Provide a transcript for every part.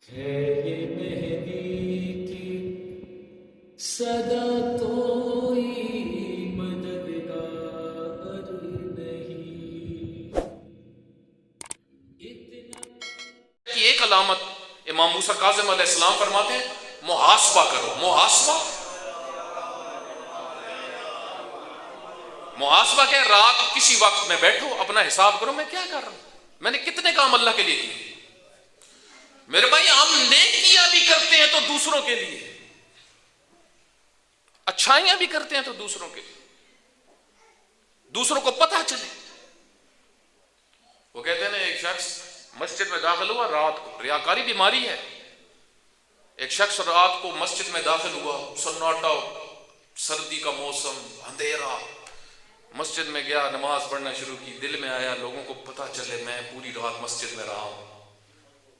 ہے یہ مہدی کی صدا، کوئی مددگار نہیں اتنا۔ کی ایک علامت امام موسیٰ کاظم علیہ السلام فرماتے ہیں محاسبہ کرو۔ محاسبہ کہ رات کسی وقت میں بیٹھو اپنا حساب کرو، میں کیا کر رہا ہوں، میں نے کتنے کام اللہ کے لیے کیے۔ میرے بھائی ہم نیکیاں بھی کرتے ہیں تو دوسروں کے لیے، اچھائیاں بھی کرتے ہیں تو دوسروں کے لیے، دوسروں کو پتہ چلے۔ وہ کہتے ہیں نا ایک شخص مسجد میں داخل ہوا رات کو، ریاکاری بیماری ہے، ایک شخص رات کو مسجد میں داخل ہوا، سناٹا، سردی کا موسم، اندھیرا، مسجد میں گیا، نماز پڑھنا شروع کی، دل میں آیا لوگوں کو پتہ چلے میں پوری رات مسجد میں رہا ہوں۔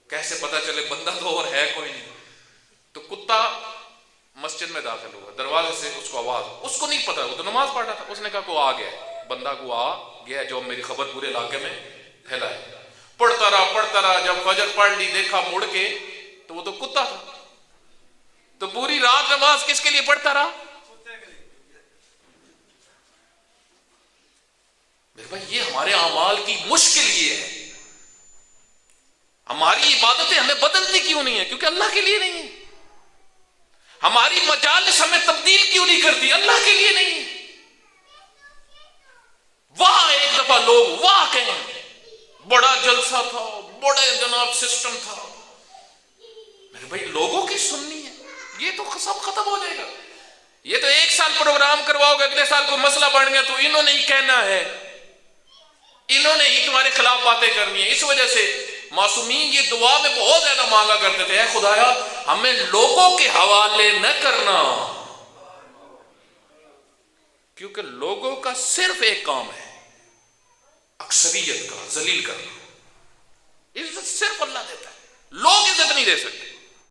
کیسے پتہ چلے، بندہ تو اور ہے کوئی نہیں۔ تو کتا مسجد میں داخل ہوا، دروازے سے اس کو آواز، اس کو نہیں پتا، وہ تو نماز پڑھ رہا تھا، اس نے کہا کو آ گیا، بندہ کو آ گیا جو میری خبر پورے علاقے میں پھیلائے۔ پڑھتا رہا، جب فجر پڑھ لی دیکھا مڑ کے تو وہ تو کتا تھا۔ تو پوری رات نماز کس کے لیے پڑھتا رہا؟ میرے بھائی یہ ہمارے اعمال کی مشکل یہ ہے، ہماری عبادتیں ہمیں بدلتی کیوں نہیں ہے؟ کیونکہ اللہ کے لیے نہیں ہے۔ ہماری مجالس ہمیں تبدیل کیوں نہیں کرتی؟ اللہ کے لیے نہیں ہے۔ وہاں ایک دفعہ لوگ واہ کہیں، بڑا جلسہ تھا، بڑے جناب سسٹم تھا، میرے بھائی لوگوں کی سننی ہے، یہ تو سب ختم ہو جائے گا۔ یہ تو ایک سال پروگرام کرواؤ گے، اگلے سال کوئی مسئلہ بڑھ گیا تو انہوں نے ہی کہنا ہے، انہوں نے ہی تمہارے خلاف باتیں کرنی ہیں۔ اس وجہ سے معصومین یہ دعا میں بہت زیادہ مانگا کرتے تھے، اے خدایا ہمیں لوگوں کے حوالے نہ کرنا، کیونکہ لوگوں کا صرف ایک کام ہے اکثریت کا ذلیل کرنا۔ عزت صرف اللہ دیتا ہے، لوگ عزت نہیں دے سکتے۔